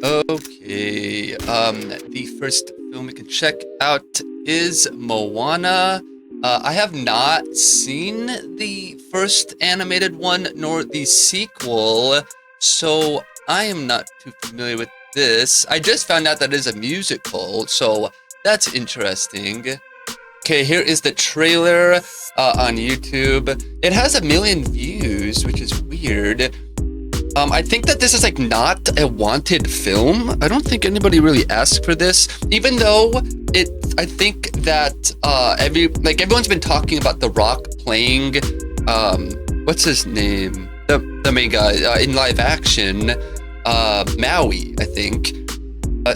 Okay, the first film we can check out is Moana. I have not seen the first animated one nor the sequel, so I am not too familiar with this. I just found out that it is a musical, so that's interesting. Okay, here is the trailer on YouTube. It has 1 million views, which is weird. I think that this is like not a wanted film. I don't think anybody really asked for this, even though I think that everyone's been talking about The Rock playing what's his name? The main guy in live action, Maui, I think.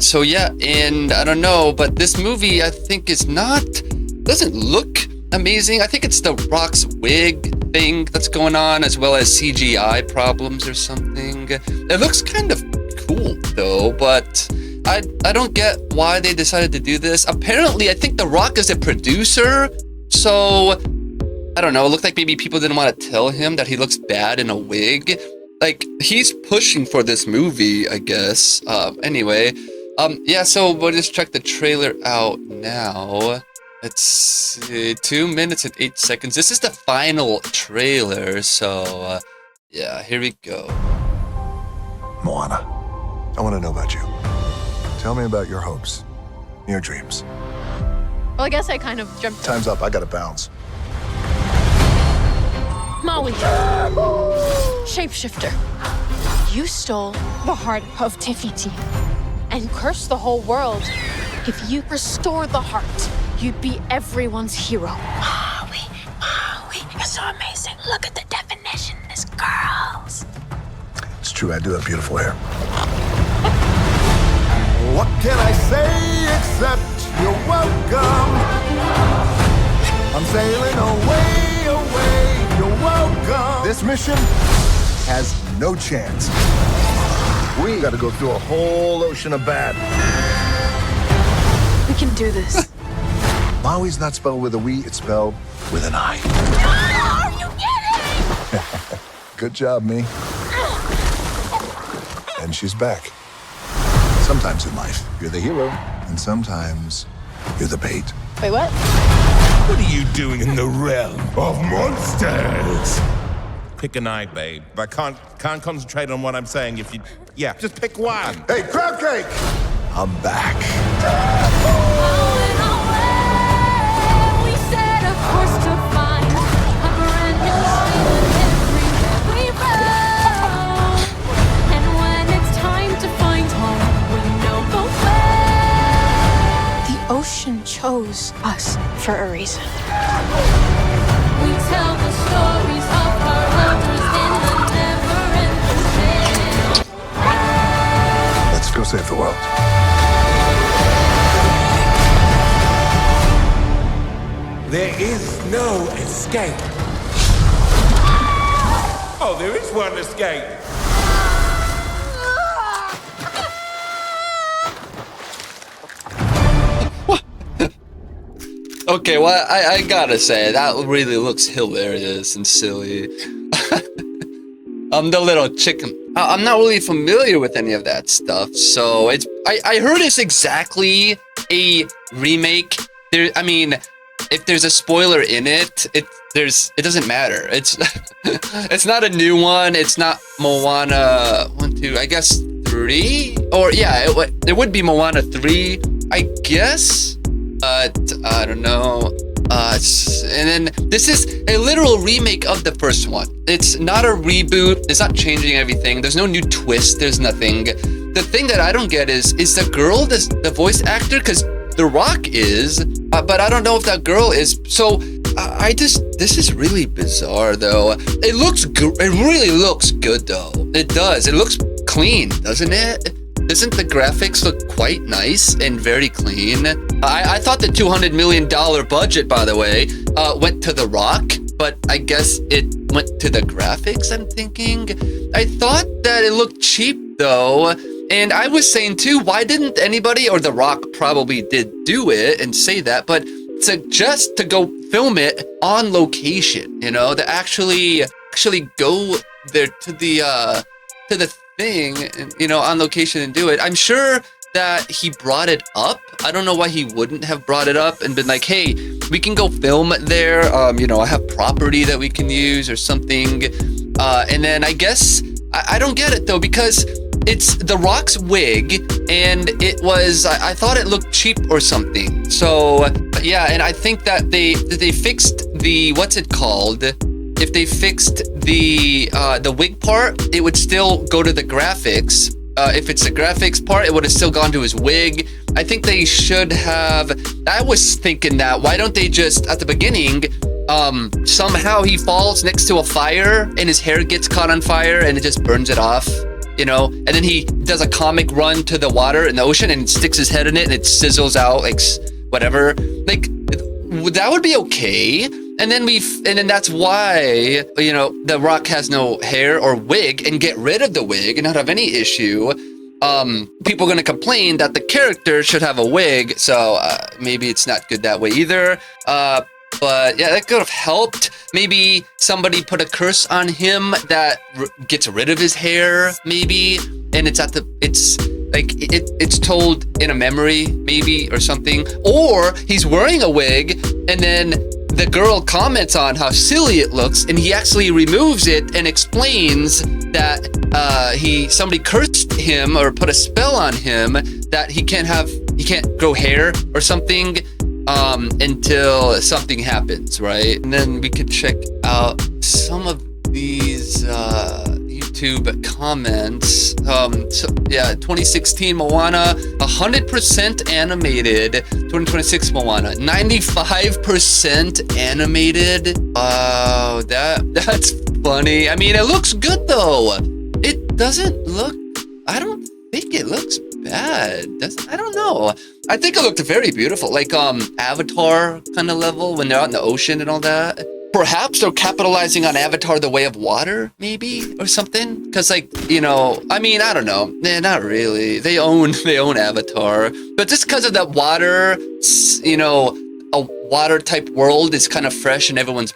So yeah, and I don't know, but this movie I think doesn't look amazing. I think it's The Rock's wig thing that's going on, as well as CGI problems or something. It looks kind of cool though, but I don't get why they decided to do this. Apparently, I think The Rock is a producer, so I don't know. It looked like maybe people didn't want to tell him that he looks bad in a wig. Like, he's pushing for this movie, I guess. Anyway, yeah, so we'll just check the trailer out now. Let's see, 2 minutes and 8 seconds. This is the final trailer, so yeah, here we go. Moana, I want to know about you. Tell me about your hopes, your dreams. Well, I guess I kind of jumped. Time's up, I gotta bounce. Maui. Shapeshifter. You stole the heart of Tefiti and cursed the whole world. If you restore the heart, you'd be everyone's hero. Maui, you're so amazing. Look at the definition. This girls. It's true, I do have beautiful hair. What can I say except you're welcome? I'm sailing away, you're welcome. This mission has no chance. We gotta go through a whole ocean of bad. We can do this. Maui's not spelled with a we, it's spelled with an I. Are you kidding? Good job, me. And she's back. Sometimes in life, you're the hero, and sometimes you're the bait. Wait, what? What are you doing in the realm of monsters? Pick an eye, babe. I can't concentrate on what I'm saying if you... Yeah, just pick one. Hey, crab cake! I'm back. The ocean chose us for a reason. We tell the stories of our elders in the never-ending tale. Let's go save the world. There is no escape. Oh, there is one escape. Okay, well, I gotta say, that really looks hilarious and silly. The little chicken. I'm not really familiar with any of that stuff, so I heard it's exactly a remake. I mean, if there's a spoiler in it, it doesn't matter. It's it's not a new one. It's not Moana 1, 2, I guess 3, or yeah, it would be Moana 3, I guess. But I don't know. And then this is a literal remake of the first one. It's not a reboot. It's not changing everything. There's no new twist. There's nothing. The thing that I don't get is the girl the voice actor? Because The Rock is, but I don't know if that girl is. So this is really bizarre though. It really looks good though. It does. It looks clean, doesn't it? Doesn't the graphics look quite nice and very clean? I thought the $200 million budget, by the way, went to The Rock, but I guess it went to the graphics, I'm thinking. I thought that it looked cheap, though. And I was saying, too, why didn't anybody, or The Rock probably did do it and say that, but to go film it on location, you know, to actually go there to the thing, and, you know, on location and do it. I'm sure that he brought it up. I don't know why he wouldn't have brought it up and been like, hey, we can go film there. You know, I have property that we can use or something. And then I guess, I don't get it though, because it's The Rock's wig, and it was, I thought it looked cheap or something. So yeah, and I think that they fixed the, what's it called? If they fixed the wig part, it would still go to the graphics. If it's the graphics part, it would have still gone to his wig. I think they should have, I was thinking that, why don't they just, at the beginning, somehow he falls next to a fire and his hair gets caught on fire and it just burns it off, you know? And then he does a comic run to the water in the ocean and sticks his head in it and it sizzles out, like, whatever. Like, that would be okay. And then that's why, you know, The Rock has no hair or wig, and get rid of the wig and not have any issue. People are going to complain that the character should have a wig, so maybe it's not good that way either. But yeah, that could have helped. Maybe somebody put a curse on him that gets rid of his hair, maybe, and it's it's told in a memory, maybe, or something. Or he's wearing a wig, and then the girl comments on how silly it looks, and he actually removes it and explains that somebody cursed him or put a spell on him that he can't grow hair or something until something happens, right? And then we could check out some of these YouTube comments. So yeah, 2016 Moana, 100% animated. 2026 Moana, 95% animated. Wow, that's funny. I mean, it looks good though. It doesn't look, I don't think it looks bad. I don't know. I think it looked very beautiful, like Avatar kind of level when they're out in the ocean and all that. Perhaps they're capitalizing on Avatar: The Way of Water, maybe, or something. Because, like, you know, I mean, I don't know. Not really. They own Avatar, but just because of that water, you know, a water type world is kind of fresh in everyone's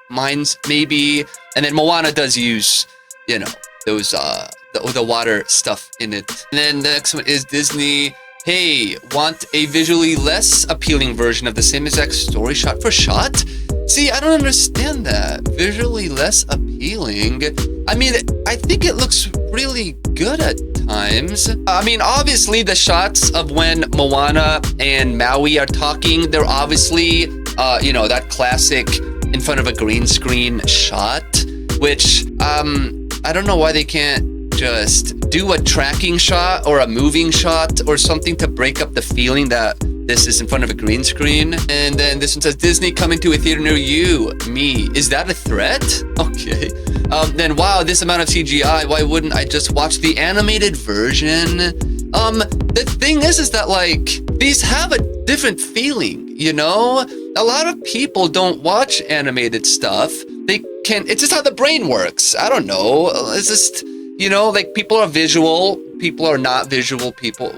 minds, maybe. And then Moana does use, you know, those the water stuff in it. And then the next one is Disney. Hey, want a visually less appealing version of the same exact story shot for shot? See, I don't understand that. Visually less appealing? I mean, I think it looks really good at times. I mean, obviously the shots of when Moana and Maui are talking, they're obviously, you know, that classic in front of a green screen shot, which, I don't know why they can't just do a tracking shot or a moving shot or something to break up the feeling that this is in front of a green screen. And then this one says, Disney coming to a theater near you. Me. Is that a threat? Okay. Then, wow, this amount of CGI. Why wouldn't I just watch the animated version? The thing is that, like, these have a different feeling, you know? A lot of people don't watch animated stuff. It's just how the brain works. I don't know. It's just, you know, like, people are visual, people are not visual people.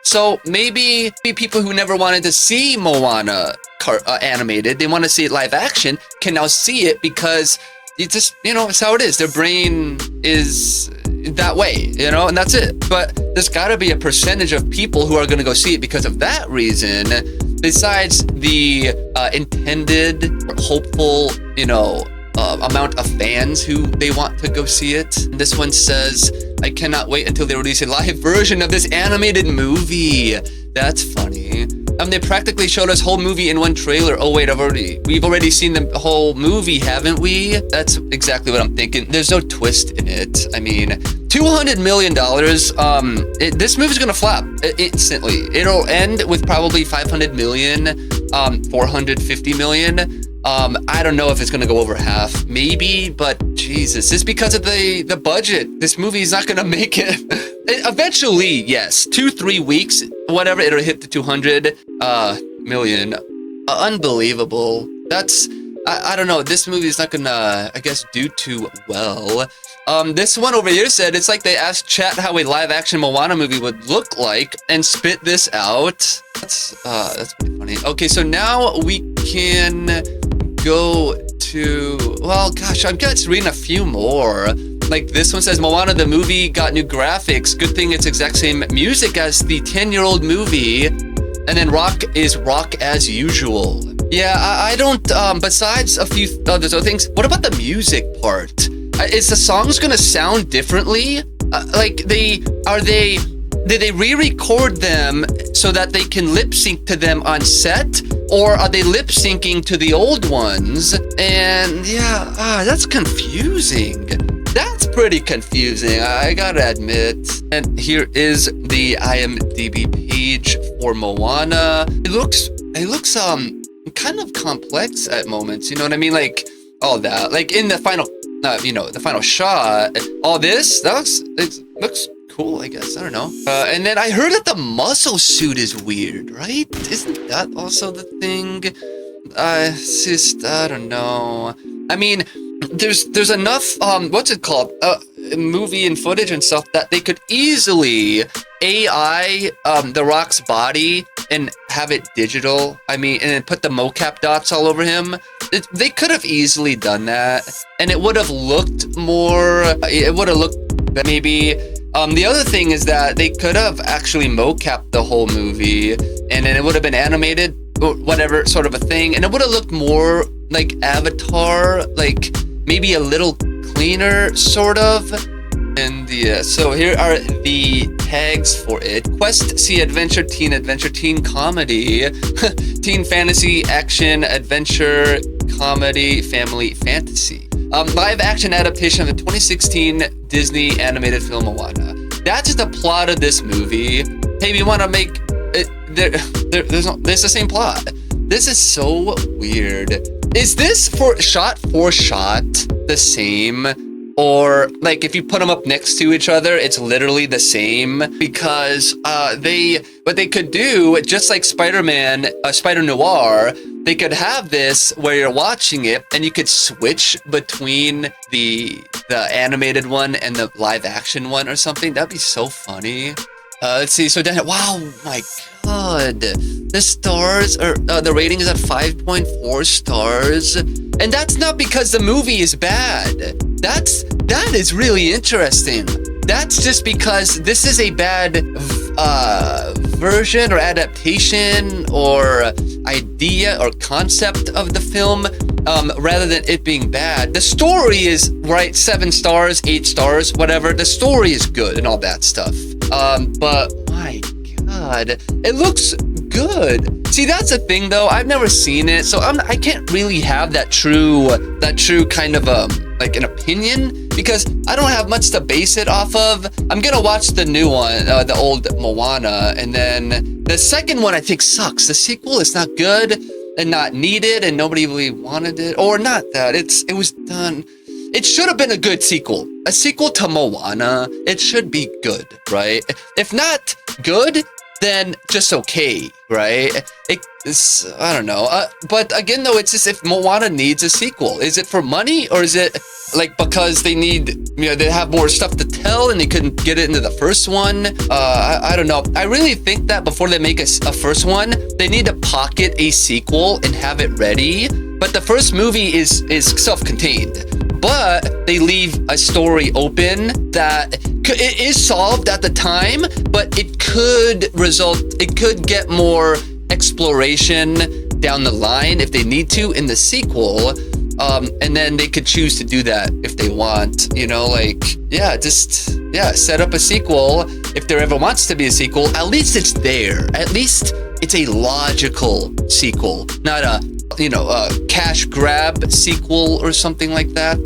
So maybe people who never wanted to see Moana animated, they want to see it live action, can now see it because it just, you know, it's how it is. Their brain is that way, you know, and that's it. But there's got to be a percentage of people who are going to go see it because of that reason, besides the intended or hopeful, you know, amount of fans who they want to go see it. And this one says, I cannot wait until they release a live version of this animated movie. That's funny. They practically showed us whole movie in one trailer. Oh wait, we've already seen the whole movie, haven't we? That's exactly what I'm thinking. There's no twist in it. I mean, $200 million. This movie's gonna flop instantly. It'll end with probably 500 million, 450 million. I don't know if it's gonna go over half, maybe, but Jesus, it's because of the budget. This movie is not gonna make it. Eventually, yes, 2-3 weeks, whatever, it'll hit the 200 million. Unbelievable. That's, I don't know, this movie is not gonna, I guess, do too well. This one over here said it's like they asked chat how a live action Moana movie would look like and spit this out. That's pretty funny. Okay, so now we can go to, well, gosh, I'm just reading a few more. like this one says, Moana the movie got new graphics. Good thing it's exact same music as the 10-year-old movie. And then rock is rock as usual. Yeah, I don't, besides a few other things, what about the music part? Is the songs gonna sound differently? Did they re-record them so that they can lip sync to them on set? Or are they lip syncing to the old ones? And yeah, that's confusing. That's pretty confusing, I gotta admit. And here is the iMDb page for Moana. It looks kind of complex at moments, you know what I mean? Like all that, like in the final, the final shot, all this, it looks cool, I guess. I don't know. And then I heard that the muscle suit is weird, right? Isn't that also the thing? It's just, I don't know. I mean, there's enough, what's it called? Movie and footage and stuff that they could easily AI The Rock's body and have it digital. I mean, and then put the mocap dots all over him. They could have easily done that, and it would have looked more. It would have looked maybe. The other thing is that they could have actually mocapped the whole movie, and then it would have been animated, or whatever sort of a thing, and it would have looked more like Avatar, like maybe a little cleaner, sort of. And yeah, so here are the tags for it. Quest, see adventure, teen comedy, teen fantasy, action, adventure, comedy, family, fantasy. Live action adaptation of the 2016 Disney animated film Moana. That's the plot of this movie. Hey, we want to make it, there's the same plot. This is so weird. Is this shot for shot the same? Or like if you put them up next to each other, it's literally the same? Because what they could do, just like Spider-Man, Spider Noir, they could have this where you're watching it and you could switch between the animated one and the live action one or something. That'd be so funny. Let's see. So then, wow, my God, the stars are the rating is at 5.4 stars, and that's not because the movie is bad. That is really interesting. That's just because this is a bad version or adaptation or idea or concept of the film, rather than it being bad. The story is right, 7 stars, 8 stars, whatever. The story is good and all that stuff. But my God, it looks good. See, that's the thing though. I've never seen it, so I can't really have that true kind of like an opinion, because I don't have much to base it off of. I'm gonna watch the new one, the old Moana, and then the second one I think sucks. The sequel is not good and not needed, and nobody really wanted it, or not that it was done. It should have been a good sequel. A sequel to Moana, it should be good, right? If not good, then just okay, right? It's, I don't know. But again, though, it's just if Moana needs a sequel. Is it for money, or is it like because they need, they have more stuff to tell and they couldn't get it into the first one? I don't know. I really think that before they make a first one, they need to pocket a sequel and have it ready. But the first movie is self-contained. But they leave a story open that it is solved at the time, but it could get more exploration down the line if they need to in the sequel. And then they could choose to do that if they want, set up a sequel. If there ever wants to be a sequel, at least it's there. At least it's a logical sequel, not a cash grab sequel or something like that.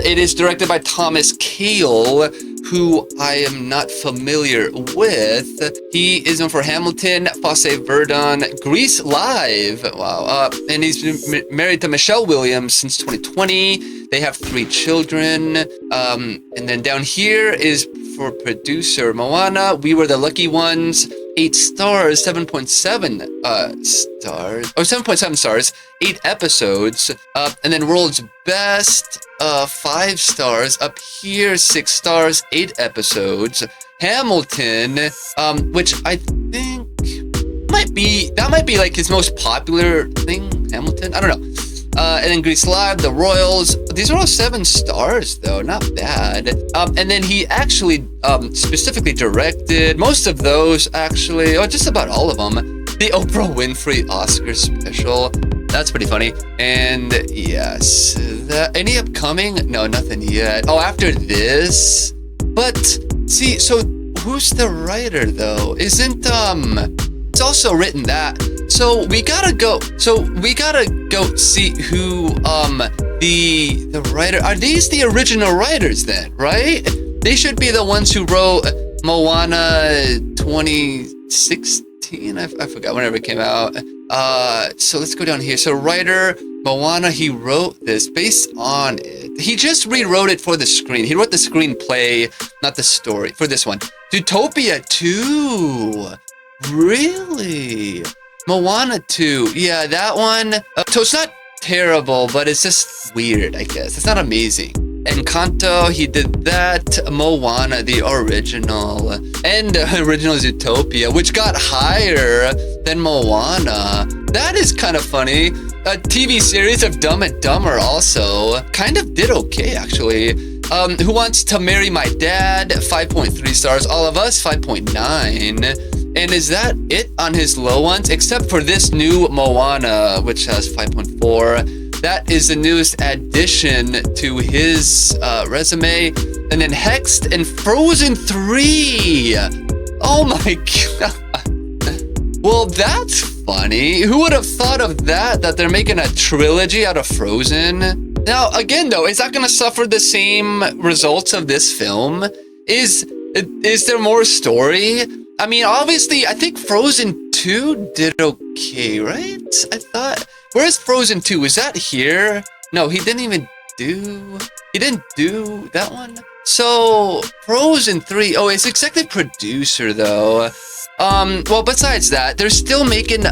It is directed by Thomas Kail, who I am not familiar with. He is known for Hamilton, Fosse Verdon, Grease Live. Wow. And he's been married to Michelle Williams since 2020. They have 3 children. And then down here is for producer Moana, We Were the Lucky Ones. 8 stars, 7.7 stars, or 7.7 stars, 8 episodes, and then World's Best, 5 stars, up here 6 stars, 8 episodes. Hamilton, which I think might be like his most popular thing, Hamilton, I don't know. And then Grease Live, The Royals. These are all 7 stars, though. Not bad. And then he actually specifically directed most of those, actually. Oh, just about all of them. The Oprah Winfrey Oscar special. That's pretty funny. And yes. Any upcoming? No, nothing yet. Oh, after this? But, see, so who's the writer, though? Isn't, it's also written that. So we gotta go see who, the writer, are these the original writers then, right? They should be the ones who wrote Moana 2016, I forgot whenever it came out. So let's go down here. So writer, Moana, he wrote this based on it. He just rewrote it for the screen. He wrote the screenplay, not the story, for this one. Zootopia 2. Really? Moana 2. Yeah, that one. So it's not terrible, but it's just weird, I guess. It's not amazing. Encanto, he did that. Moana, the original. And original Zootopia, which got higher than Moana. That is kind of funny. A TV series of Dumb and Dumber also kind of did okay, actually. Who Wants to Marry My Dad? 5.3 stars. All of Us, 5.9. And is that it on his low ones? Except for this new Moana, which has 5.4. That is the newest addition to his resume. And then Hexed and Frozen 3. Oh my god. Well, that's funny. Who would have thought of that they're making a trilogy out of Frozen? Now, again, though, is that going to suffer the same results of this film? Is there more story? I mean, obviously, I think Frozen 2 did okay, right? I thought. Where's Frozen 2? Is that here? No, he didn't do that one. So, Frozen 3. Oh, it's executive producer, though. Well, besides that, they're still making,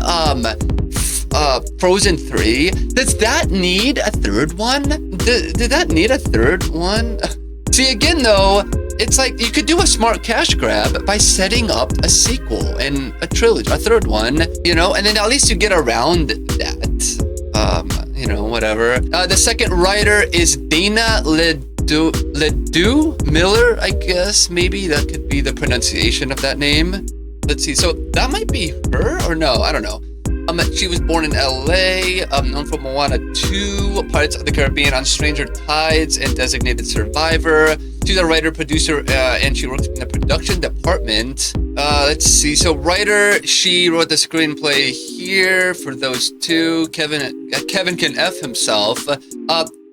Frozen 3. Does that need a third one? Did that need a third one? See, again, though, it's like you could do a smart cash grab by setting up a sequel and a trilogy, a third one, you know, and then at least you get around that. You know, whatever. The second writer is Dana Ledoux Miller, I guess. Maybe that could be the pronunciation of that name. Let's see. So that might be her or no? I don't know. She was born in LA, known for Moana 2, Pirates of the Caribbean on Stranger Tides, and Designated Survivor. She's a writer, producer, and she works in the production department. Let's see. So writer, she wrote the screenplay here for those two. Kevin can F himself.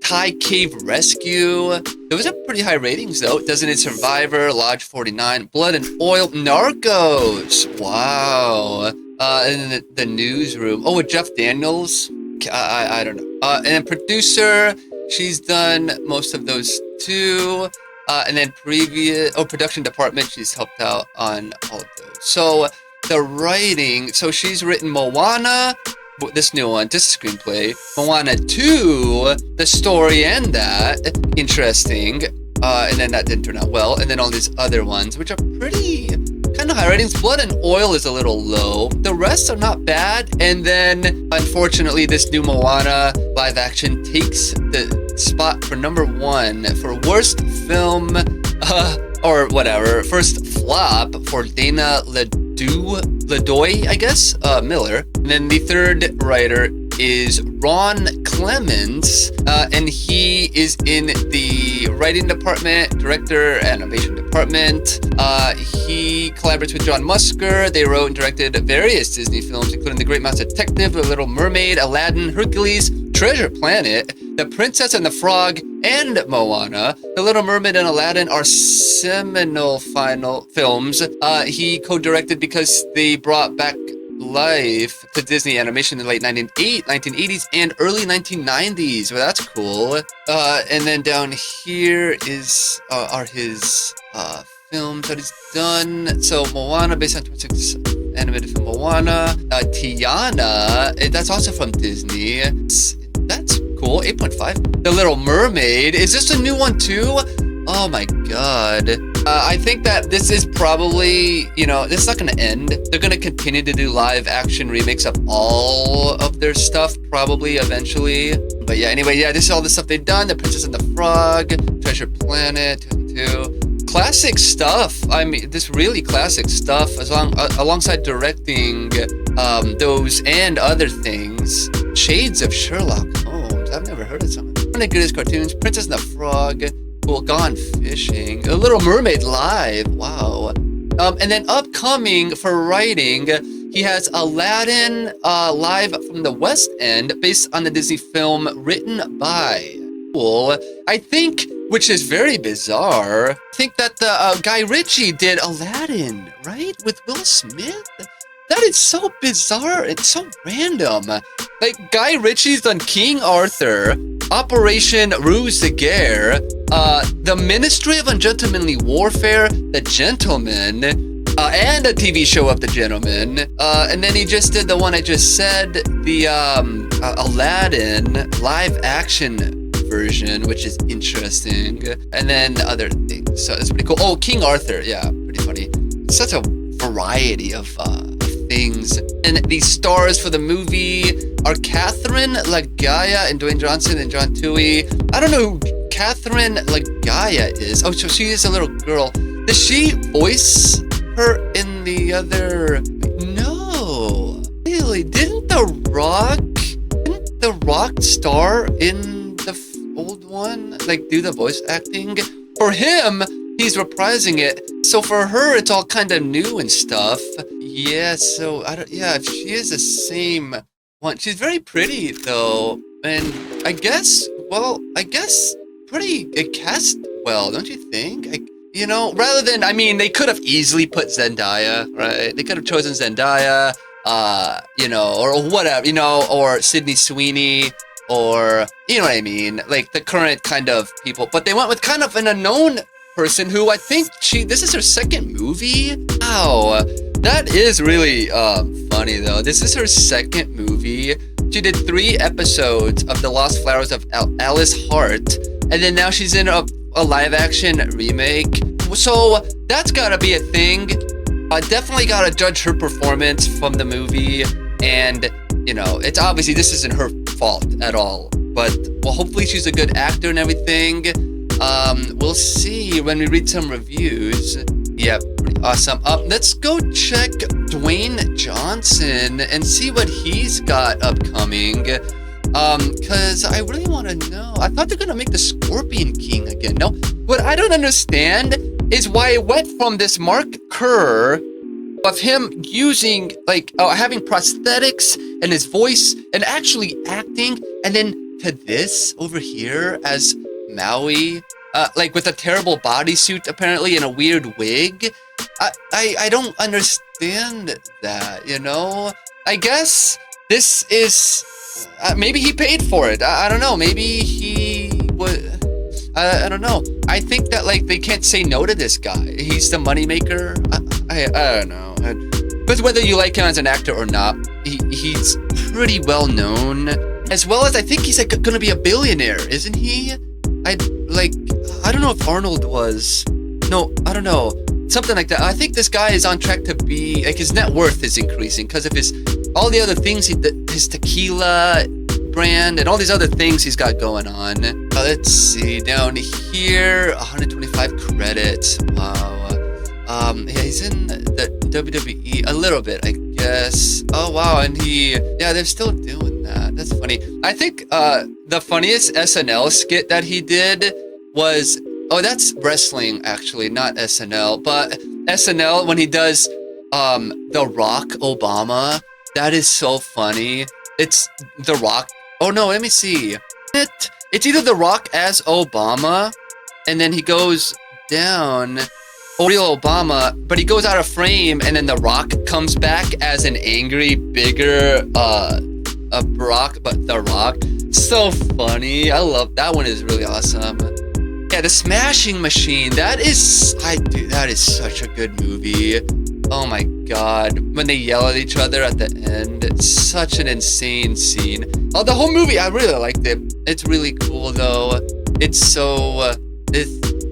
Thai Cave Rescue. Those are pretty high ratings, though. Designated Survivor, Lodge 49, Blood and Oil, Narcos. Wow. And then the Newsroom. Oh, with Jeff Daniels. I don't know. And then producer, she's done most of those too. And then production department, she's helped out on all of those. So the writing, so she's written Moana, this new one, just a screenplay. Moana 2, the story and that, interesting. And then that didn't turn out well. And then all these other ones, which are pretty kind of high ratings. Blood and Oil is a little low. The rest are not bad. And then, unfortunately, this new Moana live action takes the spot for number 1 for worst film, or whatever, first flop for Dana Ledoux, I guess, Miller. And then the third writer is Ron Clements, and he is in the writing department, director, animation department. He collaborates with John Musker. They wrote and directed various Disney films, including The Great Mouse Detective, The Little Mermaid, Aladdin, Hercules, Treasure Planet, The Princess and the Frog, and Moana. The Little Mermaid and Aladdin are seminal final films. He co-directed because they brought back life to Disney animation in the late 1980s and early 1990s. Well, that's cool. And then down here are his films that he's done. So Moana, based on 26 animated film Moana. Tiana, that's also from Disney. That's cool. 8.5. The Little Mermaid. Is this a new one too? Oh my god. I think that this is probably, this is not going to end. They're going to continue to do live action remakes of all of their stuff, probably eventually. But yeah, anyway, this is all the stuff they've done. The Princess and the Frog, Treasure Planet, 2002. Classic stuff. I mean, this really classic stuff, alongside directing those and other things. Shades of Sherlock Holmes. I've never heard of some of the greatest cartoons. Princess and the Frog. Cool. Gone Fishing. A Little Mermaid Live. Wow. And then upcoming for writing, he has Aladdin live from the West End, based on the Disney film written by. Cool. I think, which is very bizarre, I think that the Guy Ritchie did Aladdin, right? With Will Smith? That is so bizarre. It's so random. Like, Guy Ritchie's done King Arthur, Operation Ruse de Guerre, The Ministry of Ungentlemanly Warfare, The Gentleman, and a TV show of The Gentleman. And then he just did the one I just said, the Aladdin live action version, which is interesting. And then other things. So it's pretty cool. Oh, King Arthur. Yeah, pretty funny. It's such a variety of things. And the stars for the movie are Catherine Lagaya and Dwayne Johnson and John Toohey. I don't know who Catherine Lagaya is. Oh, so she is a little girl. Does she voice her in the other? No. Really? Didn't The Rock star in the old one? Like, do the voice acting? For him, he's reprising it. So for her, it's all kind of new and stuff. Yeah, so she is the same one. She's very pretty though, and I guess pretty cast well, don't you think? Rather than, they could have easily put Zendaya, right? They could have chosen Zendaya, or whatever, or Sydney Sweeney, or what I mean, like the current kind of people. But they went with kind of an unknown person who I think this is her second movie. Wow. That is really funny though. This is her second movie. She did 3 episodes of The Lost Flowers of Alice Hart, and then now she's in a live action remake. So that's gotta be a thing. I definitely gotta judge her performance from the movie, and it's obviously this isn't her fault at all. But hopefully she's a good actor and everything. We'll see when we read some reviews. Yep. Awesome. Let's go check Dwayne Johnson and see what he's got upcoming. Cause I really want to know. I thought they're gonna make the Scorpion King again. No, what I don't understand is why it went from this Mark Kerr of him using having prosthetics and his voice and actually acting, and then to this over here as Maui, with a terrible bodysuit apparently and a weird wig. I don't understand that, I guess this is, maybe he paid for it. I don't know. Maybe he would, I don't know. I think that they can't say no to this guy. He's the moneymaker. I don't know. But whether you like him as an actor or not, he's pretty well known. As well as I think he's gonna be a billionaire, isn't he? I don't know if Arnold was. No, I don't know. Something like that. I think this guy is on track to be, his net worth is increasing because of all the other things, his tequila brand and all these other things he's got going on. Let's see, down here, 125 credits. Wow. He's in the WWE a little bit, I guess. Oh, wow, and they're still doing that. That's funny. I think the funniest SNL skit that he did was, that's wrestling actually, not SNL, but SNL when he does The Rock Obama. That is so funny. It's The Rock. Oh no, let me see. It's either The Rock as Obama, and then he goes down, real Obama, but he goes out of frame, and then The Rock comes back as an angry, bigger Brock, but The Rock. So funny. I love that one. Is really awesome. Yeah, The Smashing Machine. That is such a good movie. Oh my god. When they yell at each other at the end. It's such an insane scene. Oh, the whole movie, I really liked it. It's really cool though. It's so,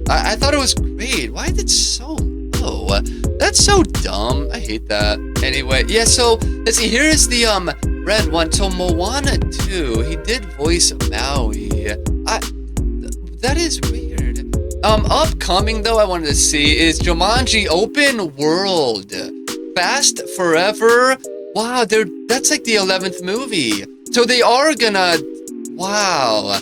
I thought it was grade. Why is it so low? That's so dumb. I hate that. Anyway, yeah, so let's see. Here is the red one. So Moana 2, he did voice Maui. That is weird. Upcoming though, I wanted to see is Jumanji Open World. Fast Forever. Wow, that's like the 11th movie. So they are gonna, wow.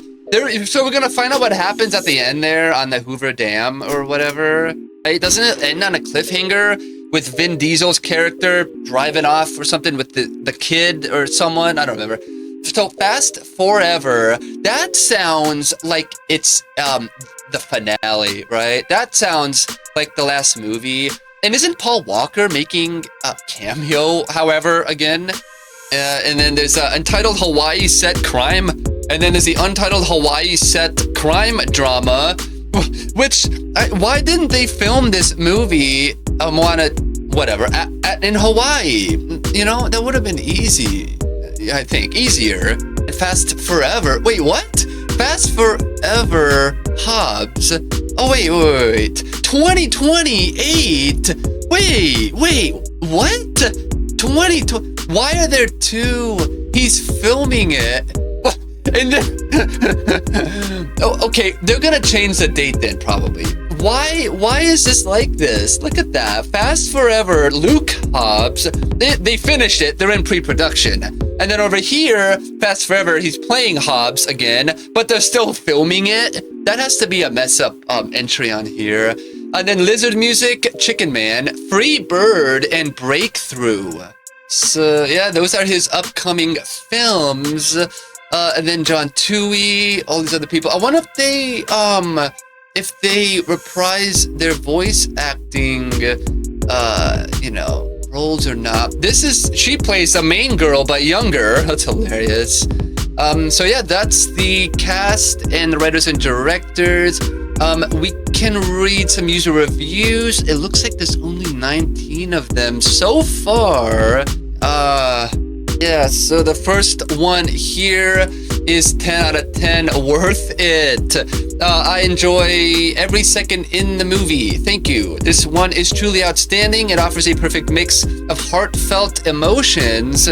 So we're gonna find out what happens at the end there on the Hoover Dam or whatever. Right? Doesn't it end on a cliffhanger with Vin Diesel's character driving off or something with the kid or someone? I don't remember. So Fast Forever, that sounds like it's the finale, right? That sounds like the last movie. And isn't Paul Walker making a cameo, however, again? And then there's Untitled Hawaii Set Crime. And then there's the Untitled Hawaii Set Crime Drama. Which, why didn't they film this movie, Moana, whatever, in Hawaii? You know, that would have been easy, I think. Easier. Fast Forever. Wait, what? Fast Forever Hobbs. Oh, wait. 2028? Wait, what? 2020? Why are there two? He's filming it. And then, okay, they're gonna change the date then, probably. Why is this like this? Look at that. Fast Forever, Luke Hobbs. They finished it. They're in pre-production. And then over here, Fast Forever, he's playing Hobbs again, but they're still filming it. That has to be a mess up entry on here. And then Lizard Music, Chicken Man, Free Bird, and Breakthrough. So yeah, those are his upcoming films. And then John Toohey, all these other people. I wonder if they reprise their voice acting, roles or not. She plays the main girl, but younger. That's hilarious. So yeah, that's the cast and the writers and directors. We can read some user reviews. It looks like there's only 19 of them so far. Yeah, so the first one here is 10 out of 10, worth it. I enjoy every second in the movie. Thank you. This one is truly outstanding. It offers a perfect mix of heartfelt emotions,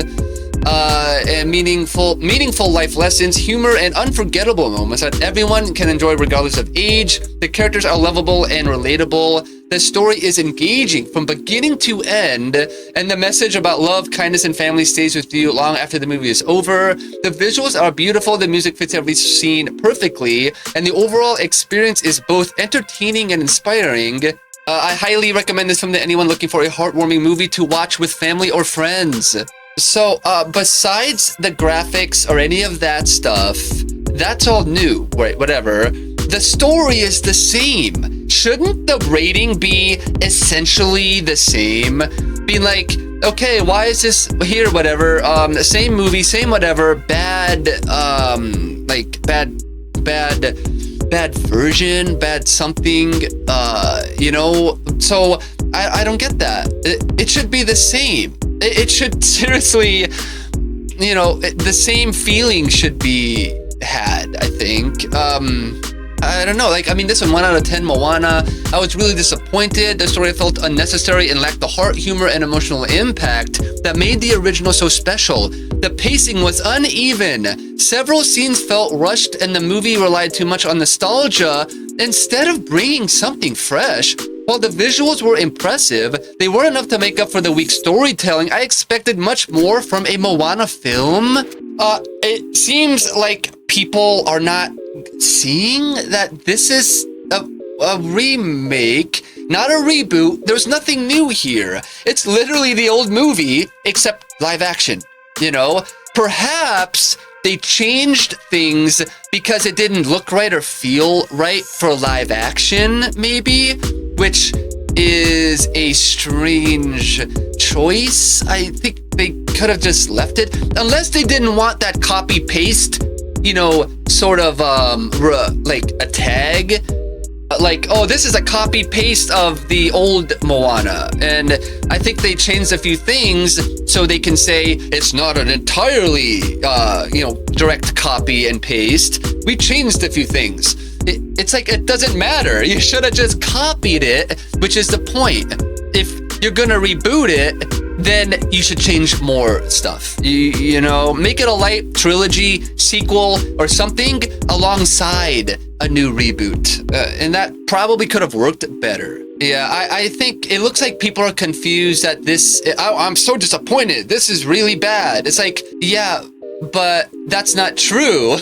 and meaningful life lessons, humor, and unforgettable moments that everyone can enjoy regardless of age. The characters are lovable and relatable. The story is engaging from beginning to end, and the message about love, kindness, and family stays with you long after the movie is over. The visuals are beautiful, the music fits every scene perfectly, and the overall experience is both entertaining and inspiring. I highly recommend this film to anyone looking for a heartwarming movie to watch with family or friends. So, besides the graphics or any of that stuff, that's all new, right? Whatever. The story is the same. Shouldn't the rating be essentially the same? Being like, okay, why is this here, whatever, same movie, same whatever, bad version, bad something, so I don't get that. It should be the same. It should seriously, the same feeling should be had, I think. I don't know, this one, 1 out of 10, Moana. I was really disappointed. The story felt unnecessary and lacked the heart, humor, and emotional impact that made the original so special. The pacing was uneven. Several scenes felt rushed, and the movie relied too much on nostalgia instead of bringing something fresh. While the visuals were impressive, they weren't enough to make up for the weak storytelling. I expected much more from a Moana film. It seems like people are not seeing that this is a remake, not a reboot. There's nothing new here. It's literally the old movie, except live action, Perhaps they changed things because it didn't look right or feel right for live action, maybe, which is a strange choice. I think they could have just left it, unless they didn't want that copy paste, sort of like a tag, like, oh, this is a copy paste of the old Moana. And I think they changed a few things so they can say it's not an entirely direct copy and paste. We changed a few things. it's like it doesn't matter. You should have just copied it, which is the point. If you're gonna reboot it, then you should change more stuff. You know, make it a light trilogy, sequel, or something alongside a new reboot. And that probably could have worked better. Yeah, I think it looks like people are confused that this... I'm so disappointed. This is really bad. It's like, yeah, but that's not true.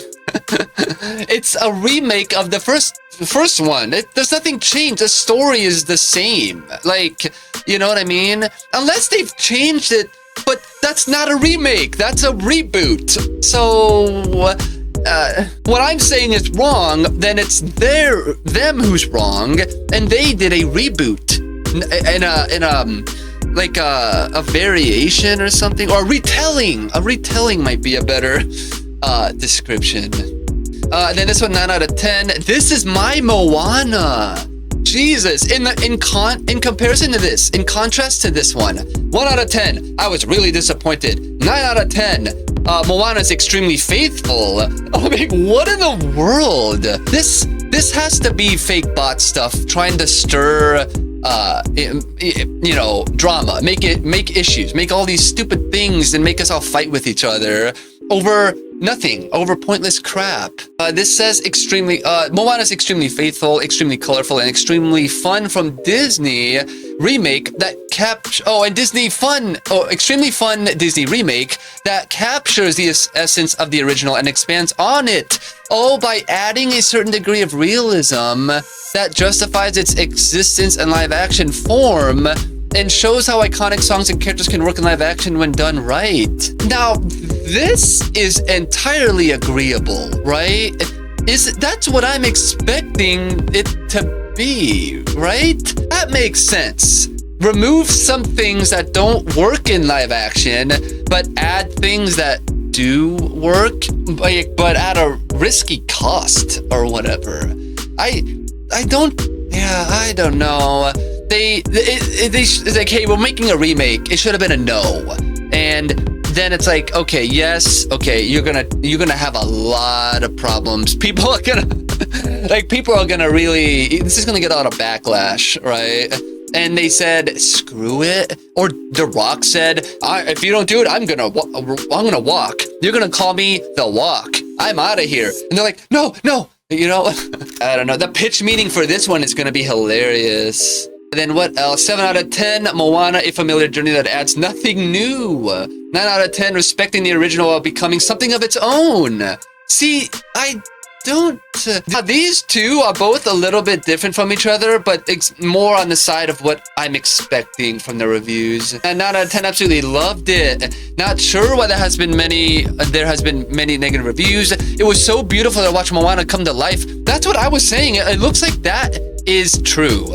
It's a remake of the first one. There's nothing changed. The story is the same. Like, you know what I mean? Unless they've changed it, but that's not a remake. That's a reboot. So, what I'm saying is wrong, then it's them who's wrong, and they did a reboot in a variation or something, or a retelling. A retelling might be a better description. Then this one, 9 out of 10. This is my Moana. Jesus, in comparison to this, in contrast to this one, 1 out of 10. I was really disappointed. 9 out of 10. Moana's extremely faithful. I mean, what in the world? This has to be fake bot stuff trying to stir you know, drama, make issues, make all these stupid things and make us all fight with each other over nothing, over pointless crap. This says Moana's extremely faithful, extremely colorful, and extremely fun from Disney remake that extremely fun Disney remake that captures the essence of the original and expands on it. Oh, by adding a certain degree of realism that justifies its existence in live action form and shows how iconic songs and characters can work in live action when done right. Now, this is entirely agreeable, right? That's what I'm expecting it to be, right? That makes sense. Remove some things that don't work in live action, but add things that do work, but at a risky cost or whatever. I don't know. It's like, hey, we're making a remake. It should have been a no. And then it's like, okay, yes, okay, you're gonna have a lot of problems. People are gonna really, this is gonna get a lot of backlash, right? And they said, screw it. Or The Rock said, if you don't do it, I'm gonna walk. You're gonna call me The Walk. I'm out of here. And they're like, no. You know, I don't know. The pitch meeting for this one is gonna be hilarious. And then what else? 7 out of 10, Moana, a familiar journey that adds nothing new. 9 out of 10, respecting the original while becoming something of its own. See, I don't... these two are both a little bit different from each other, but it's more on the side of what I'm expecting from the reviews. And 9 out of 10, absolutely loved it. Not sure why there has been many negative reviews. It was so beautiful to watch Moana come to life. That's what I was saying. It looks like that is true.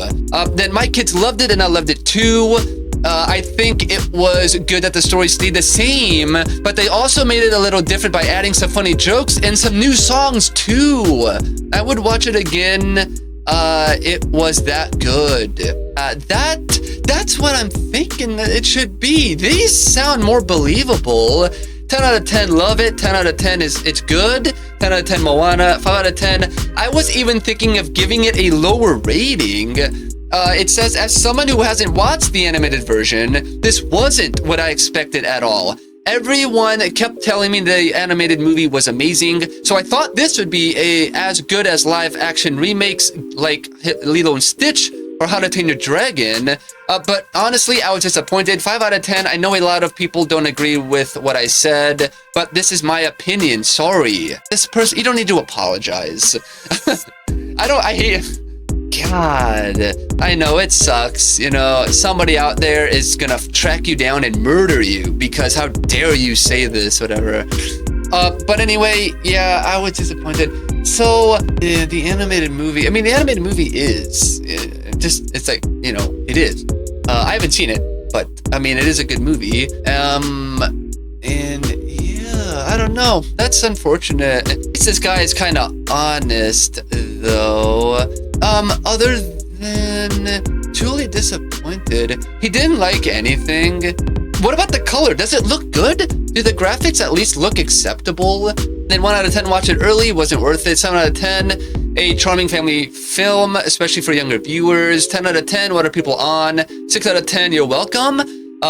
Then my kids loved it and I loved it too. I think it was good that the story stayed the same, but they also made it a little different by adding some funny jokes and some new songs too. I would watch it again. It was that good. That's what I'm thinking that it should be. These sound more believable. 10 out of 10, love it. 10 out of 10 it's good. 10 out of 10, Moana. 5 out of 10. I was even thinking of giving it a lower rating. It says, as someone who hasn't watched the animated version, this wasn't what I expected at all. Everyone kept telling me the animated movie was amazing, so I thought this would be as good as live action remakes like Lilo and Stitch or How to Train Your Dragon. But honestly, I was disappointed. 5 out of 10. I know a lot of people don't agree with what I said, but this is my opinion. Sorry. This person, you don't need to apologize. I hate... God, I know it sucks. You know, somebody out there is gonna track you down and murder you because how dare you say this, whatever. But anyway, yeah, I was disappointed. So, the animated movie, I mean, the animated movie is, it's like, you know, it is. I haven't seen it, but, I mean, it is a good movie. And, yeah, I don't know. That's unfortunate. At least this guy is kind of honest, though. Other than truly disappointed, he didn't like anything. What about the color? Does it look good? Do the graphics at least look acceptable? Then 1 out of 10, watch it early, wasn't worth it. 7 out of 10, a charming family film, especially for younger viewers. 10 out of 10, what are people on? 6 out of 10, you're welcome.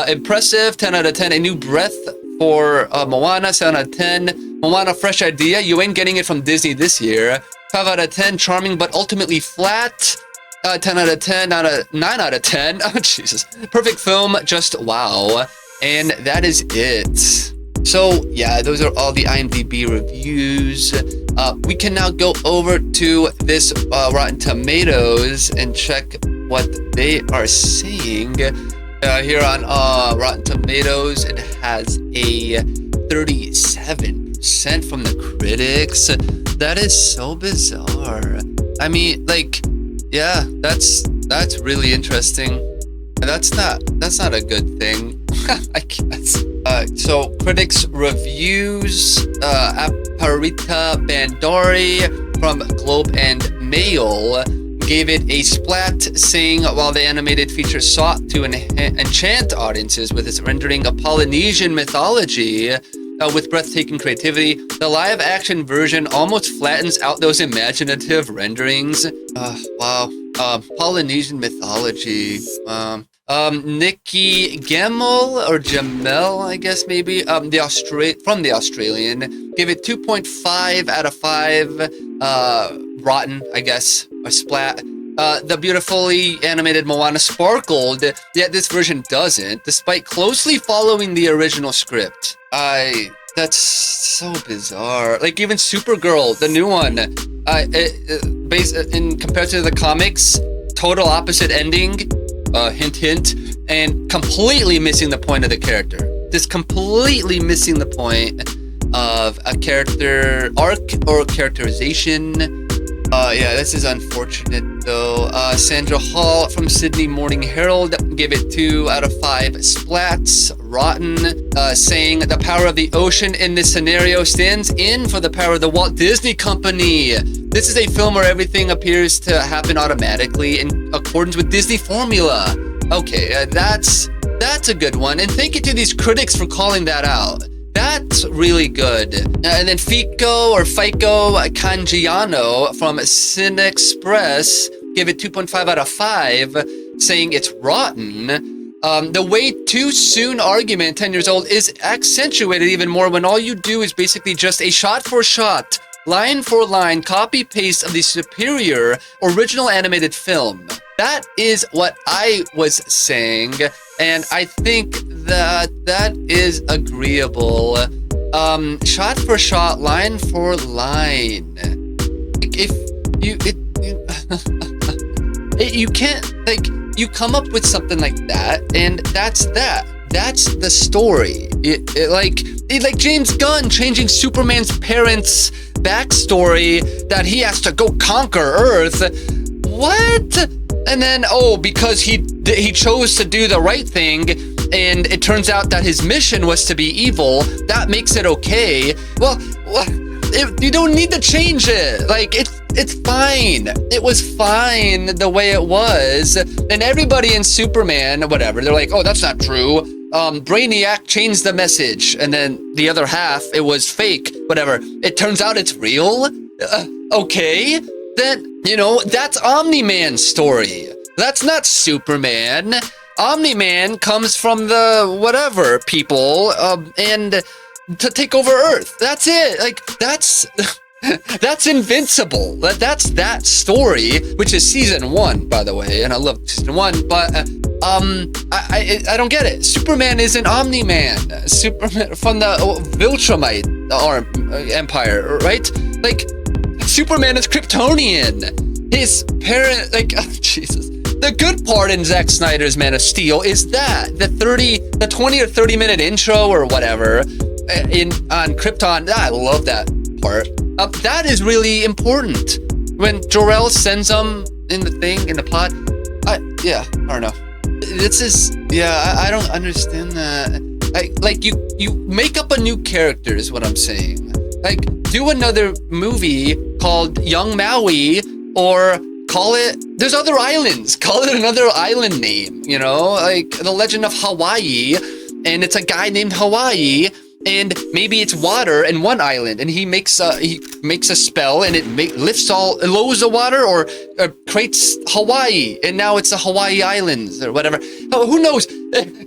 Impressive, 10 out of 10, a new breath for Moana, 7 out of 10. Moana, fresh idea, you ain't getting it from Disney this year. 5 out of 10, charming but ultimately flat. 10 out of 10, 9 out of 10. Oh, Jesus. Perfect film, just wow. And that is it. So, yeah, those are all the IMDb reviews. We can now go over to this Rotten Tomatoes and check what they are saying. Here on Rotten Tomatoes, it has a 37% from the critics. That is so bizarre. I mean, like, yeah, that's really interesting. That's not a good thing, I guess. So critics reviews, Aparita Bandari from Globe and Mail gave it a splat, saying while the animated feature sought to enchant audiences with its rendering of Polynesian mythology with breathtaking creativity, the live-action version almost flattens out those imaginative renderings. Wow. Polynesian mythology. Nikki Gemmel, or Jamel, I guess maybe, from the Australian, gave it 2.5 out of 5. Rotten, I guess, or splat. The beautifully animated Moana sparkled, yet this version doesn't, despite closely following the original script. That's so bizarre. Like, even Supergirl, the new one, compared to the comics, total opposite ending, hint hint, and completely missing the point of the character. Just completely missing the point of a character arc or characterization. Yeah, this is unfortunate though. Sandra Hall from Sydney Morning Herald gave it 2 out of 5 splats. Rotten, saying the power of the ocean in this scenario stands in for the power of the Walt Disney Company. This is a film where everything appears to happen automatically in accordance with Disney formula. Okay, that's a good one. And thank you to these critics for calling that out. That's really good. And then Fico Cangiano from Cine Express gave it 2.5 out of 5, saying it's rotten. The way too soon argument, 10 years old, is accentuated even more when all you do is basically just a shot for shot, line for line, copy paste of the superior original animated film. That is what I was saying, and I think that is agreeable. Shot for shot, line for line. If you can't, like, you come up with something like that, and that's the story. Like James Gunn changing Superman's parents' backstory that he has to go conquer Earth. What? And then, because he chose to do the right thing, and it turns out that his mission was to be evil, that makes it okay. Well, you don't need to change it. Like, it's fine. It was fine the way it was. And everybody in Superman, whatever, they're like, oh, that's not true. Brainiac changed the message, and then the other half, it was fake, whatever. It turns out it's real? Okay. Then, that's Omni-Man's story. That's not Superman. Omni-Man comes from the whatever people, and to take over Earth. That's it. Like, that's Invincible. That's that story, which is season 1, by the way, and I love season 1, but I don't get it. Superman isn't Omni-Man. Superman from the Viltrumite Empire, right? Like, Superman is Kryptonian. His parent, like, Jesus. The good part in Zack Snyder's Man of Steel is that the 20 or 30 minute intro or whatever on Krypton. I love that part. That is really important. When Jor-El sends them in the pod. I don't know. I don't understand that. You make up a new character is what I'm saying. Like, do another movie called Young Maui, or there's other islands. Call it another island name, like The Legend of Hawaii, and it's a guy named Hawaii, and maybe it's water in one island, and he makes a spell, and it lowers the water, or creates Hawaii, and now it's the Hawaii Islands or whatever. Oh, who knows?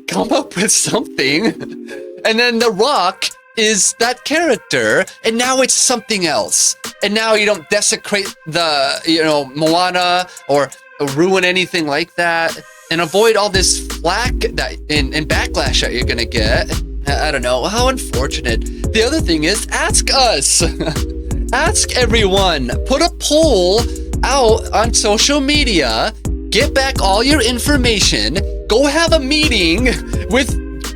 Come up with something, and then the rock is that character, and now it's something else, and now you don't desecrate the Moana or ruin anything like that, and avoid all this flack that and backlash that you're gonna get. I don't know, how unfortunate. The other thing is, ask us. Ask everyone. Put a poll out on social media. Get back all your information. Go have a meeting with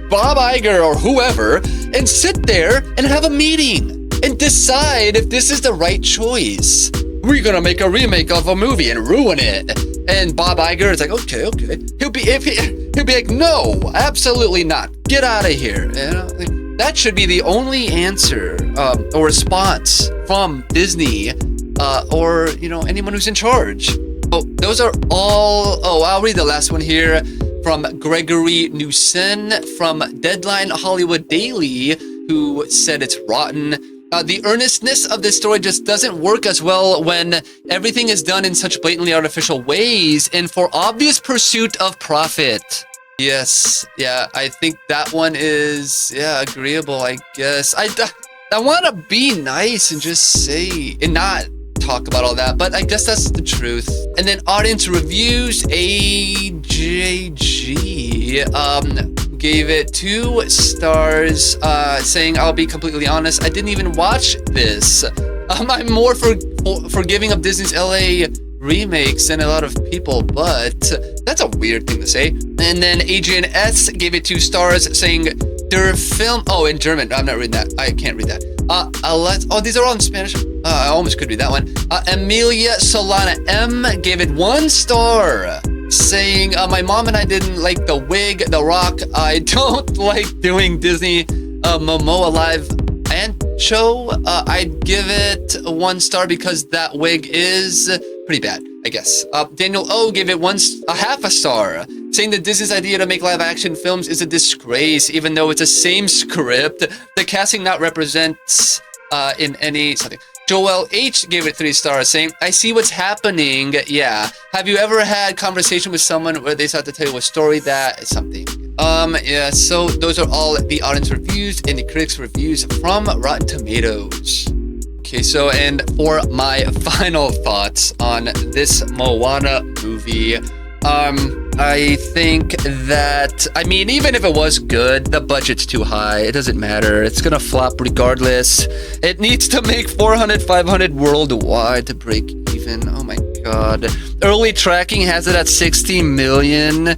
Bob Iger or whoever, and sit there and have a meeting and decide if this is the right choice. We're gonna make a remake of a movie and ruin it. And Bob Iger is like, okay. He'll be like, no, absolutely not. Get out of here. That should be the only answer or response from Disney or anyone who's in charge. Oh, those are all. Oh, I'll read the last one here from Gregory Newson from Deadline Hollywood Daily, who said it's rotten. The earnestness of this story just doesn't work as well when everything is done in such blatantly artificial ways and for obvious pursuit of profit. Yes, yeah, I think that one is, agreeable, I guess. I want to be nice and just say, and not talk about all that, but I guess that's the truth. And then audience reviews, AJG, gave it 2 stars, saying, I'll be completely honest, I didn't even watch this. I'm more forgiving of Disney's LA remakes than a lot of people, but that's a weird thing to say. And then Adrian S gave it 2 stars, saying their film, in German, I'm not reading that, I can't read that. These are all in Spanish. I almost could read that one. Emilia Solana M gave it 1 star, saying, my mom and I didn't like the wig, the rock. I don't like doing Disney Momoa live and show. I'd give it 1 star because that wig is pretty bad, I guess. Daniel O gave it half a star, saying that Disney's idea to make live action films is a disgrace, even though it's the same script. The casting not represents in any something. Joel H gave it 3 stars, saying, I see what's happening. Yeah. Have you ever had conversation with someone where they start to tell you a story that is something? Yeah, so those are all the audience reviews and the critics reviews from Rotten Tomatoes. Okay, so, and for my final thoughts on this Moana movie, I think that, even if it was good, the budget's too high. It doesn't matter. It's gonna flop regardless. It needs to make 400, 500 worldwide to break even. Oh my god. Early tracking has it at 60 million.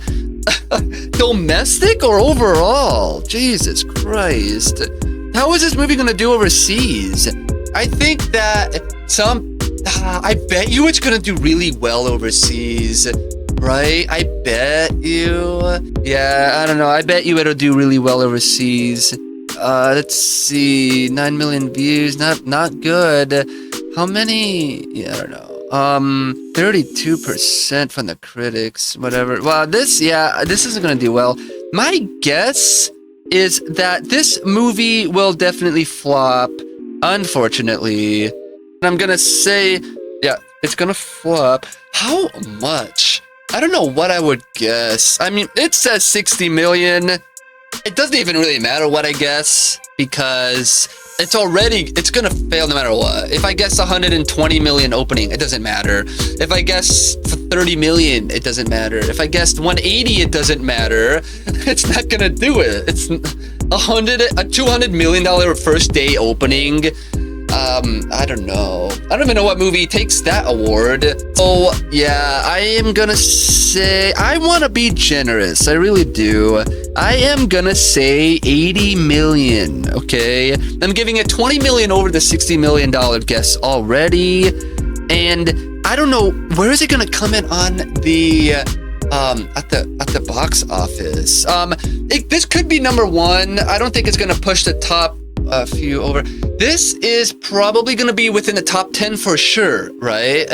Domestic or overall? Jesus Christ. How is this movie gonna do overseas? I think that I bet you it's gonna do really well overseas. Right? I bet you. Yeah, I don't know. I bet you it'll do really well overseas. Let's see. 9 million views. Not good. How many? Yeah, I don't know. 32% from the critics. Whatever. Well, this isn't gonna do well. My guess is that this movie will definitely flop, unfortunately. I'm gonna say, it's gonna flop. How much? I don't know what I would guess. It says 60 million. It doesn't even really matter what I guess, because it's gonna fail no matter what. If I guess 120 million opening, it doesn't matter. If I guess 30 million, it doesn't matter. If I guessed 180, it doesn't matter. It's not gonna do it. It's a $200 million first day opening. I don't know. I don't even know what movie takes that award. Oh, yeah, I am gonna say, I want to be generous. I really do. I am gonna say 80 million, okay? I'm giving it 20 million over the $60 million guess already. And I don't know, where is it gonna come in on the, at the box office? This could be number 1. I don't think it's gonna push the top a few over. This is probably going to be within the top 10 for sure, right?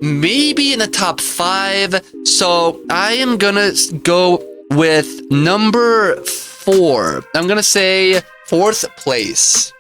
Maybe in the top 5. So I am going to go with number 4. I'm going to say 4th place.